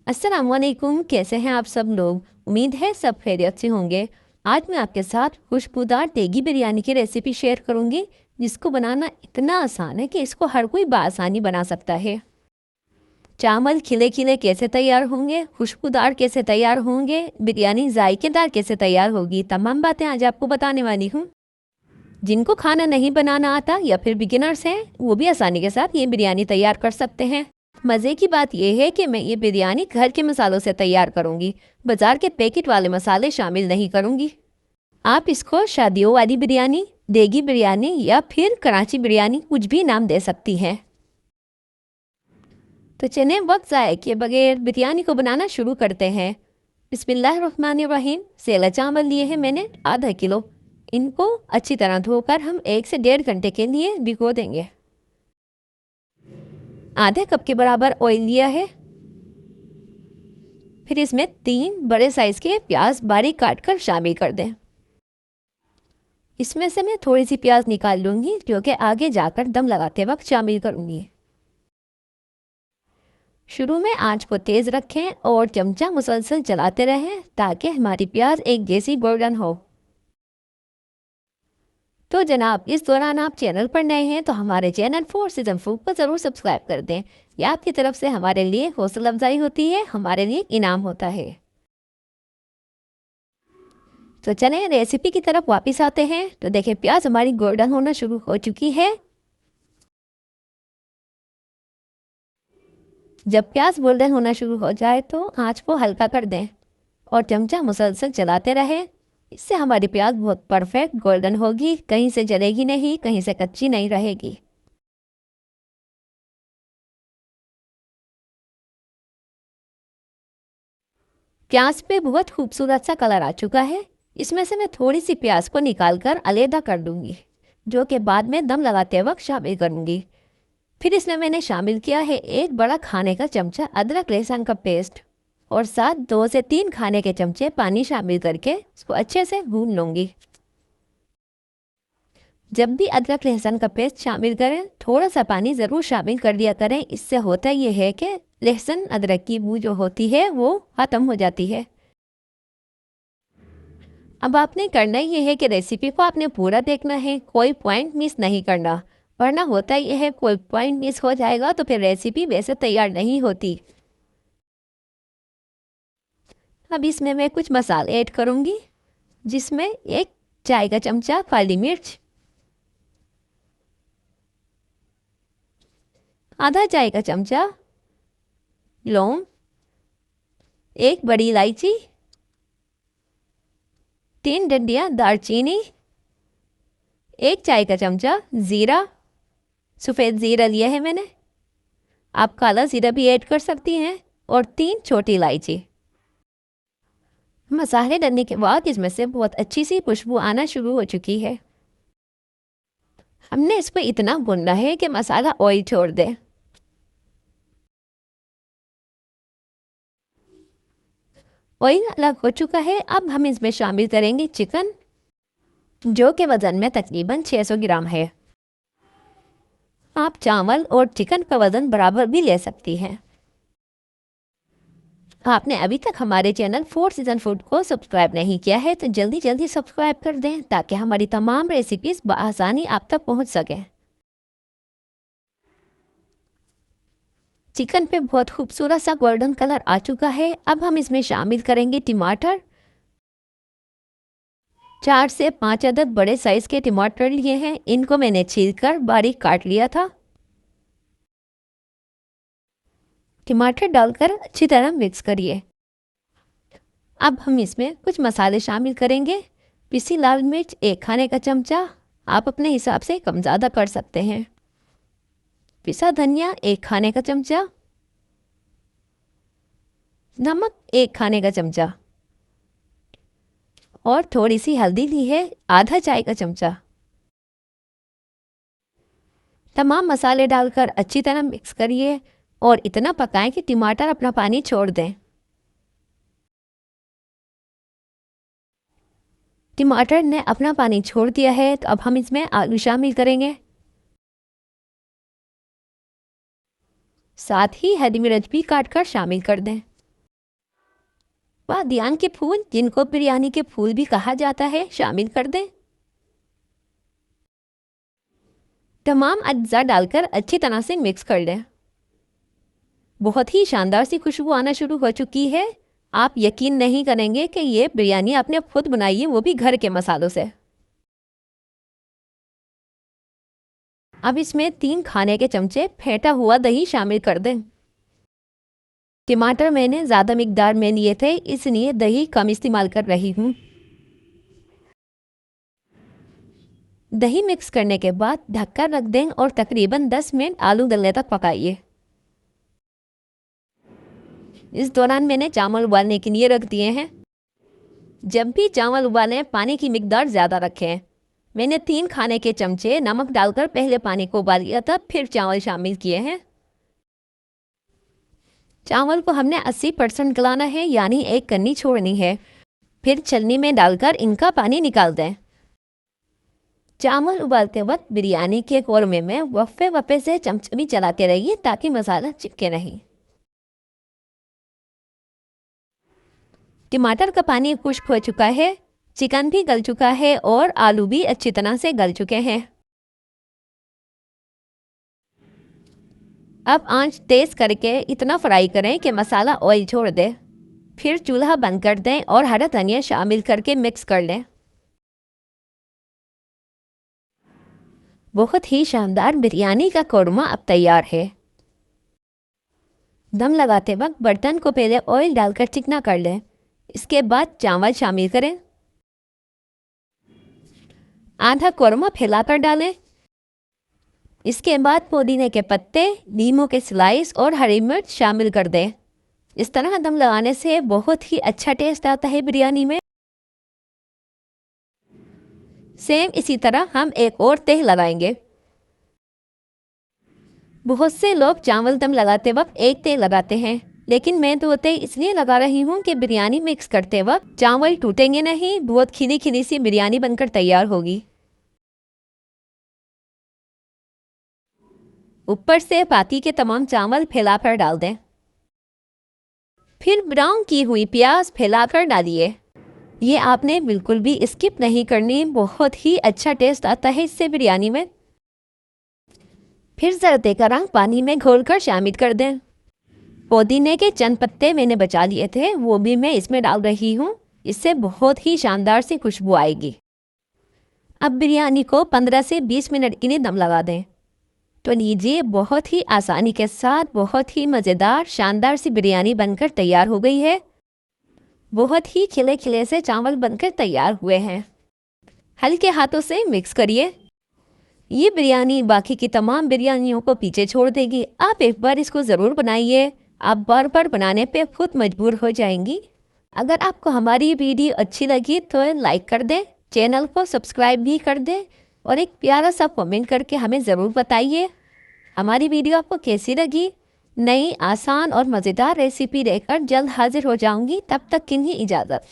अस्सलाम वालेकुम। कैसे हैं आप सब लोग? उम्मीद है सब खैरियत से होंगे। आज मैं आपके साथ खुशबूदार देगी बिरयानी की रेसिपी शेयर करूंगी, जिसको बनाना इतना आसान है कि इसको हर कोई बआसानी बना सकता है। चावल खिले खिले कैसे तैयार होंगे, खुशबूदार कैसे तैयार होंगे, बिरयानी जायकेदार कैसे तैयार होगी, तमाम बातें आज आपको बताने वाली हूँ। जिनको खाना नहीं बनाना आता या फिर बिगिनर्स हैं, वो भी आसानी के साथ ये बिरयानी तैयार कर सकते हैं। मज़े की बात यह है कि मैं ये बिरयानी घर के मसालों से तैयार करूंगी, बाजार के पैकेट वाले मसाले शामिल नहीं करूंगी। आप इसको शादियों वाली बिरयानी, देगी बिरयानी या फिर कराची बिरयानी कुछ भी नाम दे सकती हैं। तो चलिए वक्त ज़ाया किए बगैर बिरयानी को बनाना शुरू करते हैं। बिस्मिल्लाहिर्रहमानिर्रहीम। सेला चावल लिए हैं मैंने आधा किलो। इनको अच्छी तरह धोकर हम 1 से 1.5 घंटे के लिए भिगो देंगे। आधे कप के बराबर ऑयल लिया है। फिर इसमें 3 बड़े साइज के प्याज बारीक काट कर शामिल कर दें। इसमें से मैं थोड़ी सी प्याज निकाल लूँगी, क्योंकि आगे जाकर दम लगाते वक्त शामिल करूँगी। शुरू में आंच को तेज़ रखें और चमचा मुसलसल चलाते रहें ताकि हमारी प्याज एक जैसी गोल्डन हो। तो जनाब, इस दौरान आप चैनल पर नए हैं तो हमारे चैनल फॉर सीजन फूड को ज़रूर सब्सक्राइब कर दें। यह आपकी तरफ से हमारे लिए हौसला अफजाई होती है, हमारे लिए इनाम होता है। तो चलें रेसिपी की तरफ वापस आते हैं। तो देखें, प्याज हमारी गोल्डन होना शुरू हो चुकी है। जब प्याज गोल्डन होना शुरू हो जाए तो आंच को हल्का कर दें और चमचा मुसलसल चलाते रहें। इससे हमारी प्याज बहुत परफेक्ट गोल्डन होगी, कहीं से जलेगी नहीं, कहीं से कच्ची नहीं रहेगी। प्याज पे बहुत खूबसूरत सा कलर आ चुका है। इसमें से मैं थोड़ी सी प्याज को निकाल कर अलहदा कर दूंगी, जो कि बाद में दम लगाते वक्त शामिल करूंगी। फिर इसमें मैंने शामिल किया है 1 बड़ा खाने का चमचा अदरक लहसुन का पेस्ट और साथ 2 से 3 खाने के चमचे पानी शामिल करके इसको अच्छे से भून लूँगी। जब भी अदरक लहसुन का पेस्ट शामिल करें, थोड़ा सा पानी ज़रूर शामिल कर दिया करें। इससे होता यह है कि लहसुन अदरक की बू जो होती है वो ख़त्म हो जाती है। अब आपने करना ये है कि रेसिपी को आपने पूरा देखना है, कोई पॉइंट मिस नहीं करना, वरना होता यह है कोई पॉइंट मिस हो जाएगा तो फिर रेसिपी वैसे तैयार नहीं होती। अब इसमें मैं कुछ मसाले ऐड करूँगी, जिसमें 1 चाय का चमचा काली मिर्च, आधा चाय का चमचा लौंग, 1 बड़ी इलायची, 3 डंडियाँ दालचीनी, 1 चाय का चमचा ज़ीरा, सफ़ेद ज़ीरा लिया है मैंने, आप काला ज़ीरा भी ऐड कर सकती हैं, और 3 छोटी इलायची। मसाले डालने के बाद इसमें से बहुत अच्छी सी खुशबू आना शुरू हो चुकी है। हमने इस पर इतना भूनना है कि मसाला ऑयल छोड़ दे। ऑयल अलग हो चुका है। अब हम इसमें शामिल करेंगे चिकन, जो कि वज़न में तकरीबन 600 ग्राम है। आप चावल और चिकन का वज़न बराबर भी ले सकती हैं। आपने अभी तक हमारे चैनल फॉर सीजन फूड को सब्सक्राइब नहीं किया है तो जल्दी जल्दी सब्सक्राइब कर दें, ताकि हमारी तमाम रेसिपीज़ बआसानी आप तक पहुंच सकें। चिकन पे बहुत खूबसूरत सा गोल्डन कलर आ चुका है। अब हम इसमें शामिल करेंगे टमाटर। 4 से 5 अदद बड़े साइज़ के टमाटर लिए हैं। इनको मैंने छीलकर बारीक काट लिया था। टमाटर डालकर अच्छी तरह मिक्स करिए। अब हम इसमें कुछ मसाले शामिल करेंगे। पिसी लाल मिर्च 1 खाने का चमचा, आप अपने हिसाब से कम ज़्यादा कर सकते हैं। पिसा धनिया 1 खाने का चमचा, नमक 1 खाने का चमचा और थोड़ी सी हल्दी ली है आधा चाय का चमचा। तमाम मसाले डालकर अच्छी तरह मिक्स करिए और इतना पकाएं कि टमाटर अपना पानी छोड़ दें। टमाटर ने अपना पानी छोड़ दिया है, तो अब हम इसमें आलू शामिल करेंगे। साथ ही हरी मिर्च भी काट कर शामिल कर दें। बादियान के फूल, जिनको बिरयानी के फूल भी कहा जाता है, शामिल कर दें। तमाम अज्जा डालकर अच्छी तरह से मिक्स कर लें। बहुत ही शानदार सी खुशबू आना शुरू हो चुकी है। आप यकीन नहीं करेंगे कि ये बिरयानी आपने खुद बनाई है, वो भी घर के मसालों से। अब इसमें 3 खाने के चमचे फेंटा हुआ दही शामिल कर दें। टमाटर मैंने ज़्यादा मिकदार में लिए थे, इसलिए दही कम इस्तेमाल कर रही हूँ। दही मिक्स करने के बाद ढककर रख दें और तकरीबन 10 मिनट आलू गलने तक पकाइए। इस दौरान मैंने चावल उबालने के लिए रख दिए हैं। जब भी चावल उबालें, पानी की मिकदार ज़्यादा रखें। मैंने 3 खाने के चमचे नमक डालकर पहले पानी को उबाल लिया था, फिर चावल शामिल किए हैं। चावल को हमने 80% गलाना है, यानी एक कन्नी छोड़नी है। फिर छलनी में डालकर इनका पानी निकाल दें। चावल उबालते वक्त बिरयानी के कौरमे में वफ़े वफ़े से चमचे भी चलाते रहिए ताकि मसाला चिपके नहीं। टमाटर का पानी खुश्क हो चुका है, चिकन भी गल चुका है और आलू भी अच्छी तरह से गल चुके हैं। अब आंच तेज़ करके इतना फ्राई करें कि मसाला ऑयल छोड़ दे। फिर चूल्हा बंद कर दें और हरा धनिया शामिल करके मिक्स कर लें। बहुत ही शानदार बिरयानी का कौरमा अब तैयार है। दम लगाते वक्त बर्तन को पहले ऑयल डालकर चिकना कर लें। इसके बाद चावल शामिल करें। आधा कौरमा फैलाकर डालें। इसके बाद पुदीने के पत्ते, नींबू के स्लाइस और हरी मिर्च शामिल कर दें। इस तरह दम लगाने से बहुत ही अच्छा टेस्ट आता है बिरयानी में। सेम इसी तरह हम एक और तह लगाएंगे। बहुत से लोग चावल दम लगाते वक्त एक तह लगाते हैं, लेकिन मैं 2 तह इसलिए लगा रही हूँ कि बिरयानी मिक्स करते वक्त चावल टूटेंगे नहीं, बहुत खिली खिली सी बिरयानी बनकर तैयार होगी। ऊपर से बाकी के तमाम चावल फैलाकर डाल दें। फिर ब्राउन की हुई प्याज फैलाकर डालिए। ये आपने बिल्कुल भी स्किप नहीं करनी, बहुत ही अच्छा टेस्ट आता है इससे बिरयानी में। फिर जर्दे का रंग पानी में घोलकर शामिल कर दें। पुदीने के चंद पत्ते मैंने बचा लिए थे, वो भी मैं इसमें डाल रही हूँ। इससे बहुत ही शानदार सी खुशबू आएगी। अब बिरयानी को 15 से 20 मिनट के लिए दम लगा दें। तो लीजिए, बहुत ही आसानी के साथ बहुत ही मज़ेदार शानदार सी बिरयानी बनकर तैयार हो गई है। बहुत ही खिले खिले से चावल बनकर तैयार हुए हैं। हल्के हाथों से मिक्स करिए। ये बिरयानी बाकी की तमाम बिरयानियों को पीछे छोड़ देगी। आप एक बार इसको ज़रूर बनाइए, आप बार बार बनाने पे खुद मजबूर हो जाएंगी। अगर आपको हमारी वीडियो अच्छी लगी तो लाइक कर दें, चैनल को सब्सक्राइब भी कर दें और एक प्यारा सा कमेंट करके हमें ज़रूर बताइए हमारी वीडियो आपको कैसी लगी। नई आसान और मज़ेदार रेसिपी लेकर जल्द हाजिर हो जाऊंगी। तब तक के लिए इजाज़त।